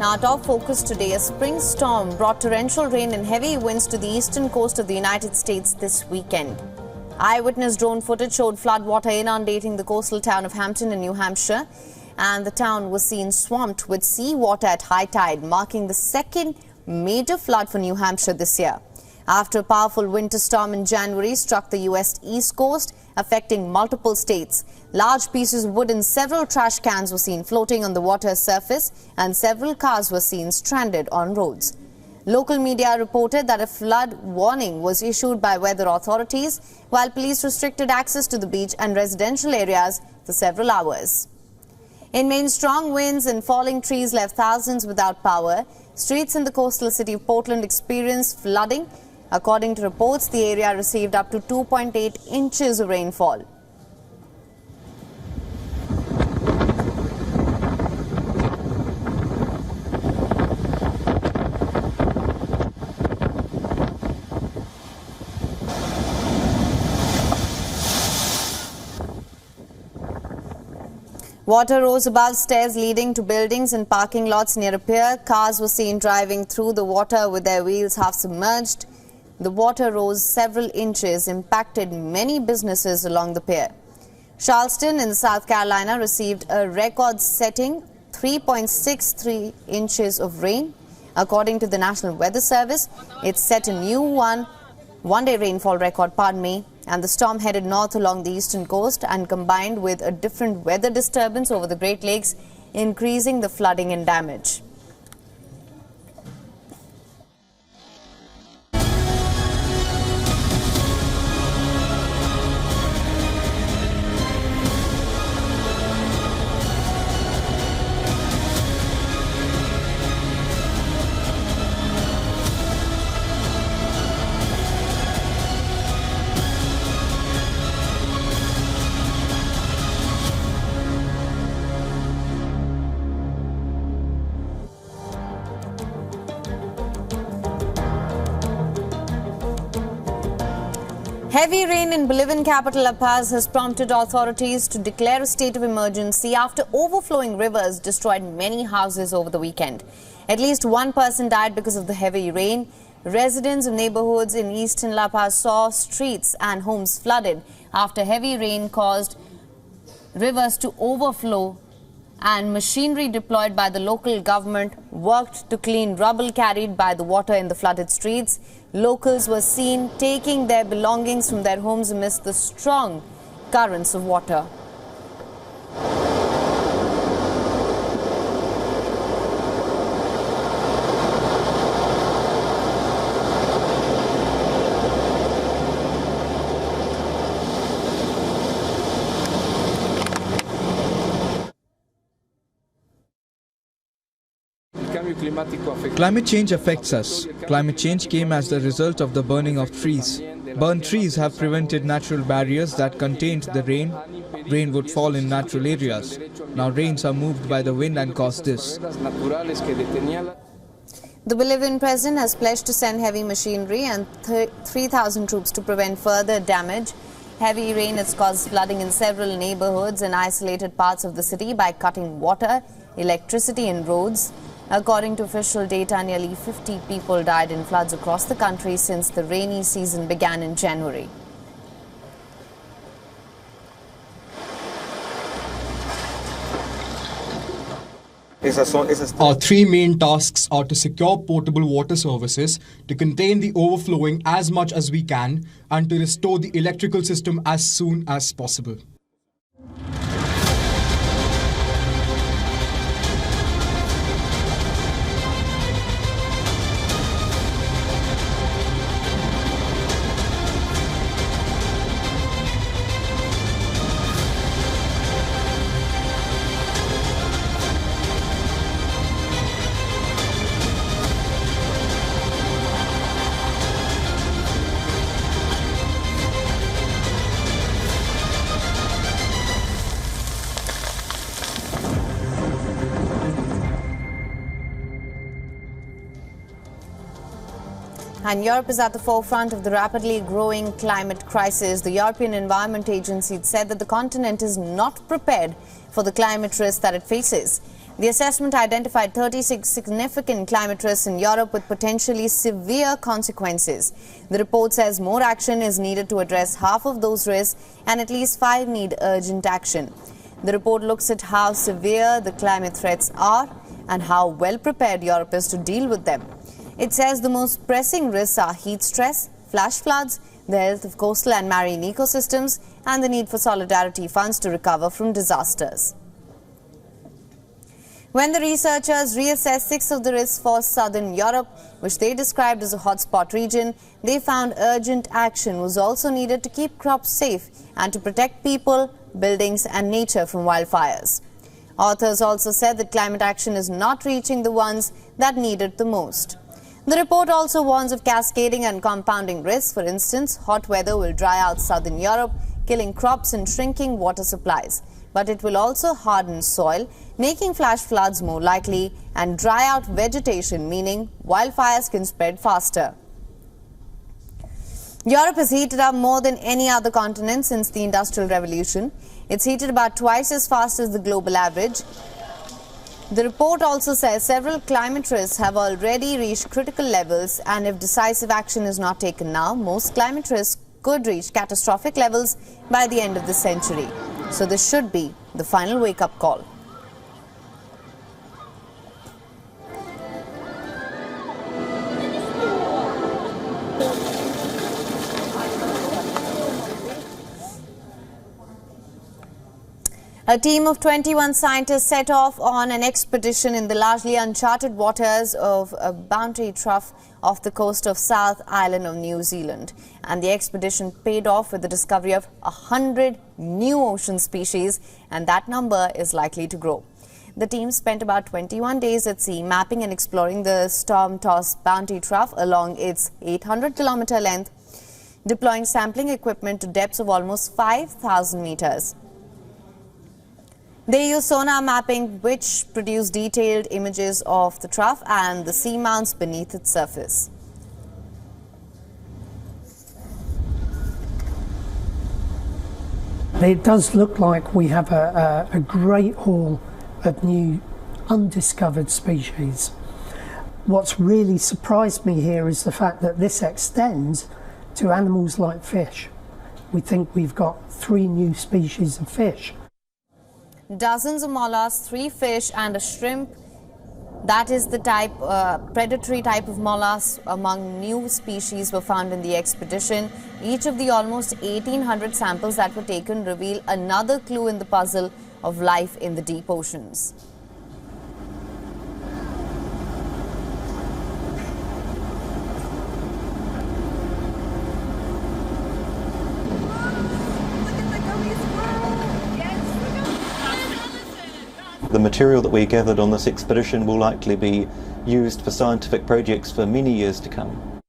Our top focus today, a spring storm brought torrential rain and heavy winds to the eastern coast of the United States this weekend. Eyewitness drone footage showed floodwater inundating the coastal town of Hampton in New Hampshire, and the town was seen swamped with seawater at high tide, marking the second major flood for New Hampshire this year. After a powerful winter storm in January struck the U.S. East Coast, affecting multiple states, large pieces of wood and several trash cans were seen floating on the water's surface, and several cars were seen stranded on roads. Local media reported that a flood warning was issued by weather authorities, while police restricted access to the beach and residential areas for several hours. In Maine, strong winds and falling trees left thousands without power. Streets in the coastal city of Portland experienced flooding. According to reports, the area received up to 2.8 inches of rainfall. Water rose above stairs leading to buildings and parking lots near a pier. Cars were seen driving through the water with their wheels half submerged. The water rose several inches, impacted many businesses along the pier. Charleston in South Carolina received a record-setting 3.63 inches of rain. According to the National Weather Service, it set a new one-day rainfall record, and the storm headed north along the eastern coast and combined with a different weather disturbance over the Great Lakes, increasing the flooding and damage. Heavy rain in Bolivian capital La Paz has prompted authorities to declare a state of emergency after overflowing rivers destroyed many houses over the weekend. At least one person died because of the heavy rain. Residents of neighborhoods in eastern La Paz saw streets and homes flooded after heavy rain caused rivers to overflow, and machinery deployed by the local government worked to clean rubble carried by the water in the flooded streets. Locals were seen taking their belongings from their homes amidst the strong currents of water. Climate change affects us. Climate change came as the result of the burning of trees. Burned trees have prevented natural barriers that contained the rain. Rain would fall in natural areas. Now rains are moved by the wind and cause this. The Bolivian president has pledged to send heavy machinery and 3,000 troops to prevent further damage. Heavy rain has caused flooding in several neighborhoods and isolated parts of the city by cutting water, electricity and roads. According to official data, nearly 50 people died in floods across the country since the rainy season began in January. Our three main tasks are to secure potable water services, to contain the overflowing as much as we can, and to restore the electrical system as soon as possible. And Europe is at the forefront of the rapidly growing climate crisis. The European Environment Agency said that the continent is not prepared for the climate risk that it faces. The assessment identified 36 significant climate risks in Europe with potentially severe consequences. The report says more action is needed to address half of those risks and at least 5 need urgent action. The report looks at how severe the climate threats are and how well prepared Europe is to deal with them. It says the most pressing risks are heat stress, flash floods, the health of coastal and marine ecosystems, and the need for solidarity funds to recover from disasters. When the researchers reassessed 6 of the risks for southern Europe, which they described as a hotspot region, they found urgent action was also needed to keep crops safe and to protect people, buildings and nature from wildfires. Authors also said that climate action is not reaching the ones that need it the most. The report also warns of cascading and compounding risks. For instance, hot weather will dry out southern Europe, killing crops and shrinking water supplies. But it will also harden soil, making flash floods more likely, and dry out vegetation, meaning wildfires can spread faster. Europe has heated up more than any other continent since the Industrial Revolution. It's heated about twice as fast as the global average. The report also says several climate risks have already reached critical levels, and if decisive action is not taken now, most climate risks could reach catastrophic levels by the end of the century. So this should be the final wake-up call. A team of 21 scientists set off on an expedition in the largely uncharted waters of a Boundary Trough off the coast of South Island of New Zealand. And the expedition paid off with the discovery of 100 new ocean species, and that number is likely to grow. The team spent about 21 days at sea mapping and exploring the storm-tossed Boundary Trough along its 800-kilometer length, deploying sampling equipment to depths of almost 5,000 meters. They use sonar mapping, which produced detailed images of the trough and the seamounts beneath its surface. It does look like we have a great haul of new undiscovered species. What's really surprised me here is the fact that this extends to animals like fish. We think we've got 3 new species of fish. Dozens of mollusks, 3 fish and a shrimp. That is the predatory type of mollusks among new species were found in the expedition. Each of the almost 1,800 samples that were taken reveal another clue in the puzzle of life in the deep oceans. The material that we gathered on this expedition will likely be used for scientific projects for many years to come.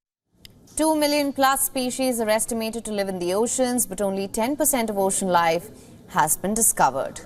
2 million plus species are estimated to live in the oceans, but only 10% of ocean life has been discovered.